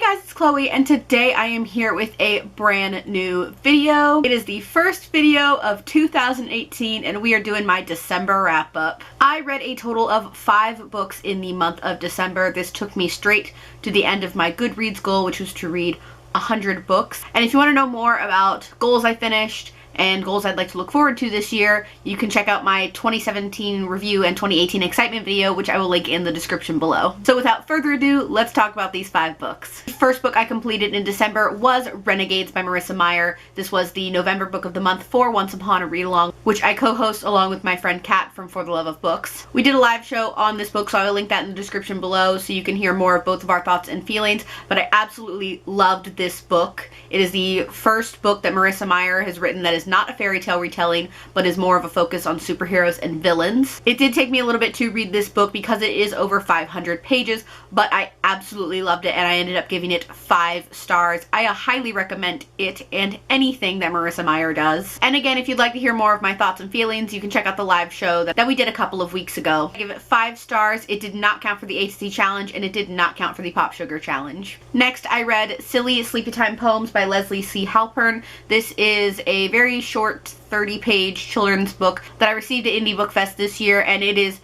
guys, it's Chloe, and today I am here with a brand new video. It is the first video of 2018, and we are doing my December wrap up. I read a total of 5 books in the month of December. This took me straight to the end of my Goodreads goal, which was to read 100 books. And if you want to know more about goals I finished and goals I'd like to look forward to this year, you can check out my 2017 review and 2018 excitement video, which I will link in the description below. So without further ado, let's talk about these 5 books. The first book I completed in December was Renegades by Marissa Meyer. This was the November book of the month for Once Upon a Read-Along, which I co-host along with my friend Kat from For the Love of Books. We did a live show on this book, so I will link that in the description below so you can hear more of both of our thoughts and feelings, but I absolutely loved this book. It is the first book that Marissa Meyer has written that is not a fairy tale retelling, but is more of a focus on superheroes and villains. It did take me a little bit to read this book because it is over 500 pages, but I absolutely loved it and I ended up giving it 5 stars. I highly recommend it and anything that Marissa Meyer does. And again, if you'd like to hear more of my thoughts and feelings, you can check out the live show that we did a couple of weeks ago. I give it 5 stars. It did not count for the A to Z challenge and it did not count for the Pop Sugar challenge. Next, I read Silliest Sleepytime Poems by Leslie C. Halpern. This is a very short 30-page children's book that I received at Indie Book Fest this year, and it is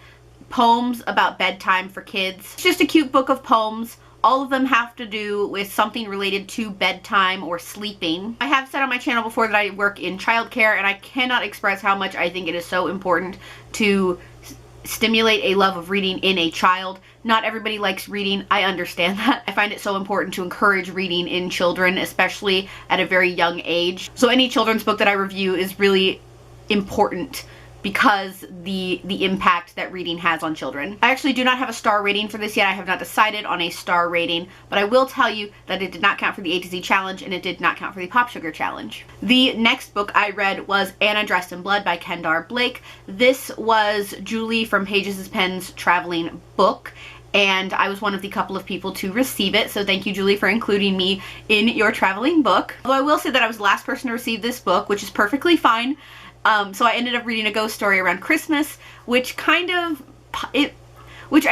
poems about bedtime for kids. It's just a cute book of poems. All of them have to do with something related to bedtime or sleeping. I have said on my channel before that I work in childcare, and I cannot express how much I think it is so important to stimulate a love of reading in a child. Not everybody likes reading. I understand that. I find it so important to encourage reading in children, especially at a very young age. So any children's book that I review is really important because the impact that reading has on children. I actually do not have a star rating for this yet. I have not decided on a star rating, but I will tell you that it did not count for the A to Z challenge and it did not count for the Pop Sugar challenge. The next book I read was Anna Dressed in Blood by Kendar Blake. This was Julie from Pages' Pen's traveling book, and I was one of the couple of people to receive it, so thank you, Julie, for including me in your traveling book. Although I will say that I was the last person to receive this book, which is perfectly fine. So I ended up reading a ghost story around Christmas, which I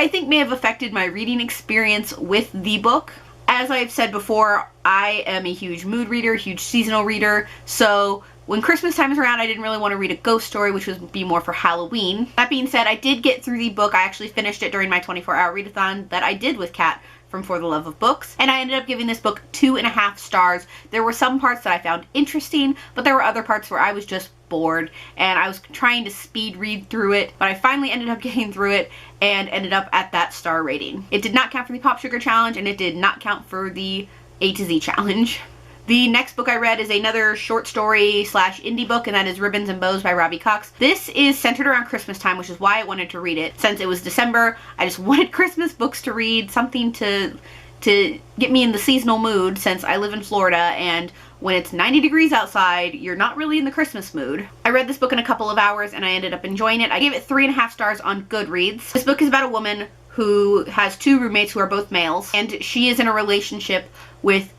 think may have affected my reading experience with the book. As I've said before, I am a huge mood reader, huge seasonal reader, so when Christmas time is around, I didn't really want to read a ghost story, which would be more for Halloween. That being said, I did get through the book. I actually finished it during my 24-hour readathon that I did with Kat from For the Love of Books, and I ended up giving this book 2.5 stars. There were some parts that I found interesting, but there were other parts where I was just bored, and I was trying to speed read through it, but I finally ended up getting through it and ended up at that star rating. It did not count for the Pop Sugar challenge, and it did not count for the A to Z challenge. The next book I read is another short story / indie book, and that is Ribbons and Bows by Robbie Cox. This is centered around Christmas time, which is why I wanted to read it. Since it was December, I just wanted Christmas books to read, something to get me in the seasonal mood, since I live in Florida, and when it's 90 degrees outside, you're not really in the Christmas mood. I read this book in a couple of hours, and I ended up enjoying it. I gave it 3.5 stars on Goodreads. This book is about a woman who has 2 roommates who are both males, and she is in a relationship with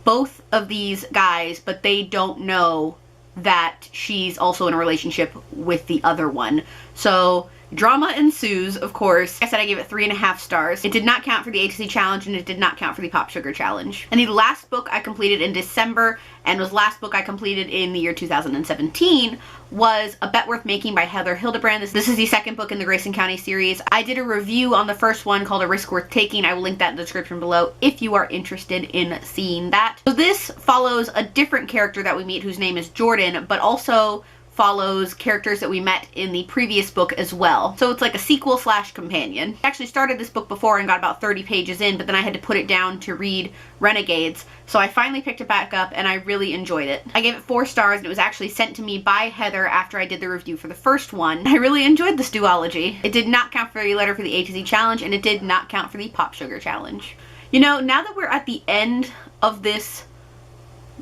both of these guys, but they don't know that she's also in a relationship with the other one. So drama ensues, of course. I said I gave it 3.5 stars. It did not count for the A to Z challenge, and it did not count for the Pop Sugar challenge. And the last book I completed in December, and was last book I completed in the year 2017, was A Bet Worth Making by Heather Hildebrand. This is the second book in the Grayson County series. I did a review on the first one called A Risk Worth Taking. I will link that in the description below if you are interested in seeing that. So this follows a different character that we meet whose name is Jordan, but also follows characters that we met in the previous book as well. So it's like a sequel / companion. I actually started this book before and got about 30 pages in, but then I had to put it down to read Renegades. So I finally picked it back up and I really enjoyed it. I gave it 4 stars, and it was actually sent to me by Heather after I did the review for the first one. I really enjoyed this duology. It did not count for a letter for the A to Z challenge, and it did not count for the Pop Sugar challenge. You know, now that we're at the end of this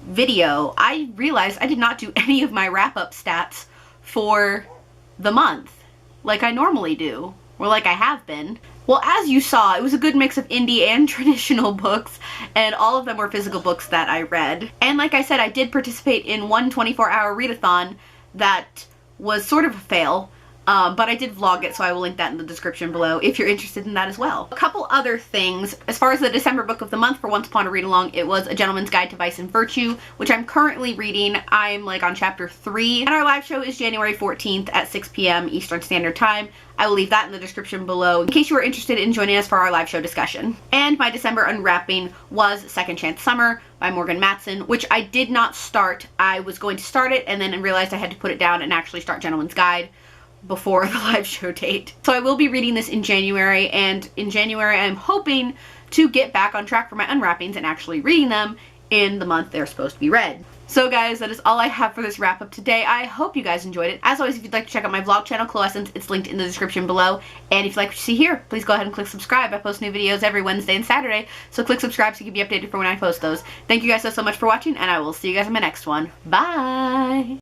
video, I realized I did not do any of my wrap-up stats for the month like I normally do, or like I have been. Well, as you saw, it was a good mix of indie and traditional books, and all of them were physical books that I read. And like I said, I did participate in one 24-hour readathon that was sort of a fail. but I did vlog it, so I will link that in the description below if you're interested in that as well. A couple other things. As far as the December book of the month for Once Upon a Read Along, it was A Gentleman's Guide to Vice and Virtue, which I'm currently reading. I'm like on chapter 3, and our live show is January 14th at 6 p.m. Eastern Standard Time. I will leave that in the description below in case you are interested in joining us for our live show discussion. And my December unwrapping was Second Chance Summer by Morgan Matson, which I did not start. I was going to start it and then realized I had to put it down and actually start Gentleman's Guide before the live show date. So I will be reading this in January, and in January I'm hoping to get back on track for my unwrappings and actually reading them in the month they're supposed to be read. So guys, that is all I have for this wrap up today. I hope you guys enjoyed it. As always, if you'd like to check out my vlog channel, Cloessence, it's linked in the description below. And if you like what you see here, please go ahead and click subscribe. I post new videos every Wednesday and Saturday, so click subscribe so you can be updated for when I post those. Thank you guys so much for watching, and I will see you guys in my next one. Bye!